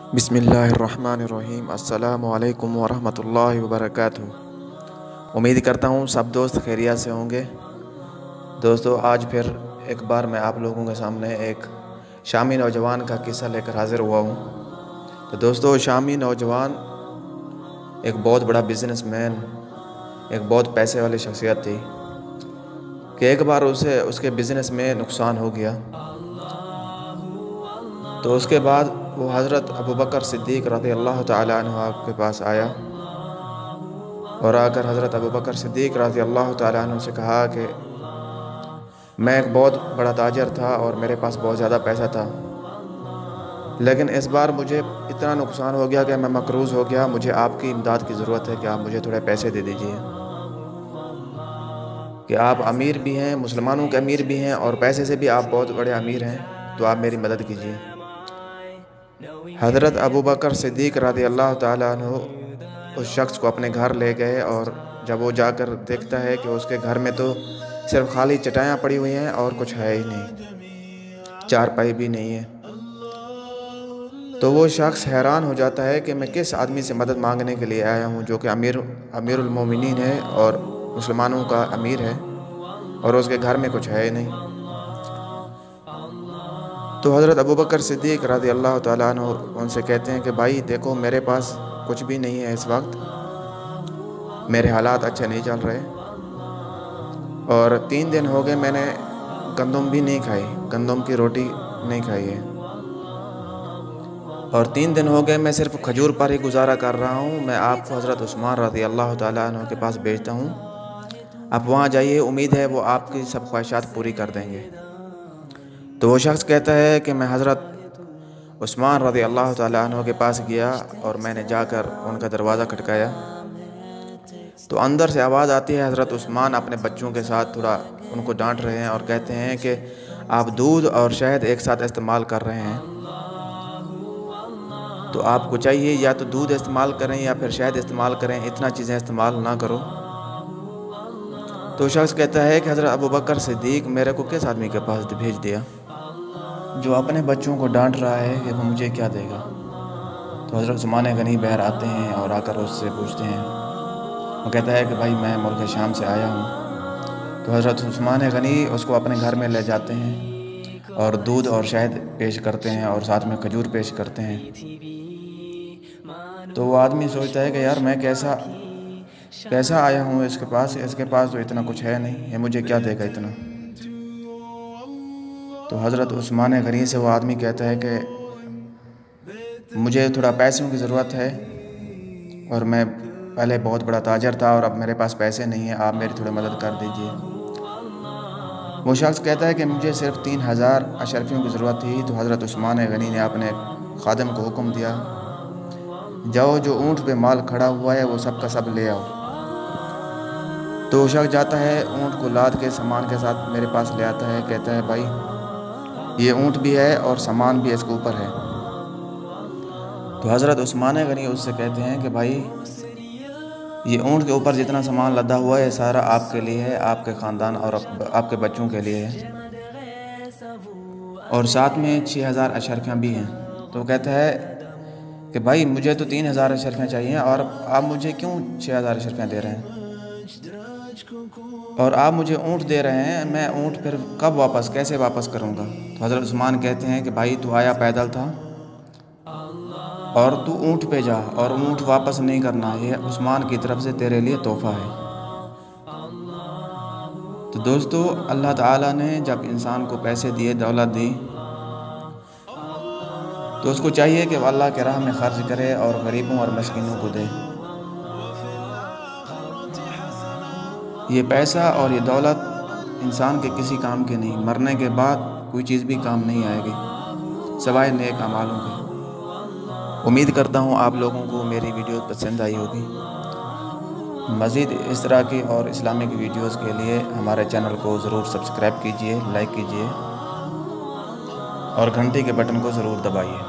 बिस्मिल्लाहिर्रहमानिर्रहीम। अस्सलामु अलैकुम वरहमतुल्लाहि वबरकातुहू। उम्मीद करता हूँ सब दोस्त खैरियत से होंगे। दोस्तों, आज फिर एक बार मैं आप लोगों के सामने एक शामी नौजवान का किस्सा लेकर हाज़िर हुआ हूँ। तो दोस्तों, शामी नौजवान एक बहुत बड़ा बिजनेसमैन, एक बहुत पैसे वाली शख्सियत थी कि एक बार उसके बिज़नेस में नुकसान हो गया। तो उसके बाद वो हज़रत अबू बकर सिद्दीक़ रज़ी अल्लाह तआला अन्हु के पास आया और आकर हज़रत अबू बकर सिद्दीक़ रज़ी अल्लाह तआला अन्हु से कहा कि मैं एक बहुत बड़ा ताजर था और मेरे पास बहुत ज़्यादा पैसा था, लेकिन इस बार मुझे इतना नुकसान हो गया कि मैं मकरूज़ हो गया। मुझे आपकी इमदाद की ज़रूरत है कि आप मुझे थोड़े पैसे दे दीजिए, कि आप अमीर भी हैं, मुसलमानों के अमीर भी हैं और पैसे से भी आप बहुत बड़े अमीर हैं, तो आप मेरी मदद कीजिए। हज़रत अबू बकर सिद्दीक़ रज़ी अल्लाह तआला अन्हु उस शख्स को अपने घर ले गए और जब वो जाकर देखता है कि उसके घर में तो सिर्फ खाली चटाइयाँ पड़ी हुई हैं और कुछ है ही नहीं, चारपाई भी नहीं है, तो वो शख्स हैरान हो जाता है कि मैं किस आदमी से मदद मांगने के लिए आया हूँ, जो कि अमीरुल मोमिनीन है और मुसलमानों का अमीर है, और उसके घर में कुछ है ही नहीं। तो हज़रत अबू बकर सिद्दीक़ रज़ी अल्लाह तआला अन्हु उनसे कहते हैं कि भाई देखो, मेरे पास कुछ भी नहीं है इस वक्त, मेरे हालात अच्छे नहीं चल रहे और 3 दिन हो गए मैंने गंदम भी नहीं खाई, गंदम की रोटी नहीं खाई है, और 3 दिन हो गए मैं सिर्फ खजूर पर ही गुजारा कर रहा हूँ। मैं आपको हज़रत उस्मान रज़ी अल्लाह तआला अन्हु के पास भेजता हूँ, आप वहाँ जाइए, उम्मीद है वो आपकी सब ख्वाहिशात पूरी कर देंगे। तो वो शख्स कहता है कि मैं हज़रत उस्मान रज़ी अल्लाह तआला अन्हु के पास गया और मैंने जाकर उनका दरवाज़ा खटकाया, तो अंदर से आवाज़ आती है, हज़रत उस्मान अपने बच्चों के साथ थोड़ा उनको डांट रहे हैं और कहते हैं कि आप दूध और शहद एक साथ इस्तेमाल कर रहे हैं, तो आपको चाहिए या तो दूध इस्तेमाल करें या फिर शहद इस्तेमाल करें, इतना चीज़ें इस्तेमाल ना करो। तो शख्स कहता है कि हज़रत अबू बकर सिद्दीक़ मेरे को किस आदमी के पास भेज दिया जो अपने बच्चों को डांट रहा है कि वो मुझे क्या देगा। तो हज़रत उस्मान गनी बहर आते हैं और आकर उससे पूछते हैं, वो कहता है कि भाई मैं मुल्क शाम से आया हूँ। तो हज़रत उस्मान गनी उसको अपने घर में ले जाते हैं और दूध और शहद पेश करते हैं और साथ में खजूर पेश करते हैं। तो वो आदमी सोचता है कि यार मैं कैसा आया हूँ इसके पास तो इतना कुछ है नहीं, ये मुझे क्या देगा इतना। तो हज़रत उस्मान गनी से वो आदमी कहता है कि मुझे थोड़ा पैसों की ज़रूरत है और मैं पहले बहुत बड़ा ताजर था और अब मेरे पास पैसे नहीं हैं, आप मेरी थोड़ी मदद कर दीजिए। वो शख्स कहता है कि मुझे सिर्फ 3000 अशरफियों की ज़रूरत थी। तो हज़रत उस्मान गनी ने अपने खादिम को हुक्म दिया, जाओ जो ऊँट पे माल खड़ा हुआ है वो सब का सब ले आओ। तो वो शख्स जाता है, ऊँट को लाद के सामान के साथ मेरे पास ले आता है, कहता है भाई ये ऊँट भी है और सामान भी इसके ऊपर है। तो हज़रत उस्मान गनी उससे कहते हैं कि भाई ये ऊँट के ऊपर जितना सामान लदा हुआ है सारा आपके लिए है, आपके ख़ानदान और आपके बच्चों के लिए है, और साथ में 6000 अशरफियाँ भी हैं। तो कहता है कि भाई मुझे तो 3000 अशरफियाँ चाहिए और आप मुझे क्यों 6000 अशरफियाँ दे रहे हैं, और आप मुझे ऊँट दे रहे हैं, मैं ऊँट फिर कब कैसे वापस करूँगा। तो हज़रत उस्मान कहते हैं कि भाई तू आया पैदल था और तू ऊँट पे जा और ऊँट वापस नहीं करना, ये उस्मान की तरफ से तेरे लिए तोहफ़ा है। तो दोस्तों, अल्लाह ताला ने जब इंसान को पैसे दिए, दौलत दी, तो उसको चाहिए कि वह अल्लाह के राह में खर्च करे और गरीबों और मस्कीनों को दे। ये पैसा और ये दौलत इंसान के किसी काम के नहीं, मरने के बाद कोई चीज़ भी काम नहीं आएगी सिवाय नेक अमालों के। उम्मीद करता हूँ आप लोगों को मेरी वीडियो पसंद आई होगी। मज़ीद इस तरह की और इस्लामिक वीडियोस के लिए हमारे चैनल को ज़रूर सब्सक्राइब कीजिए, लाइक कीजिए और घंटी के बटन को ज़रूर दबाइए।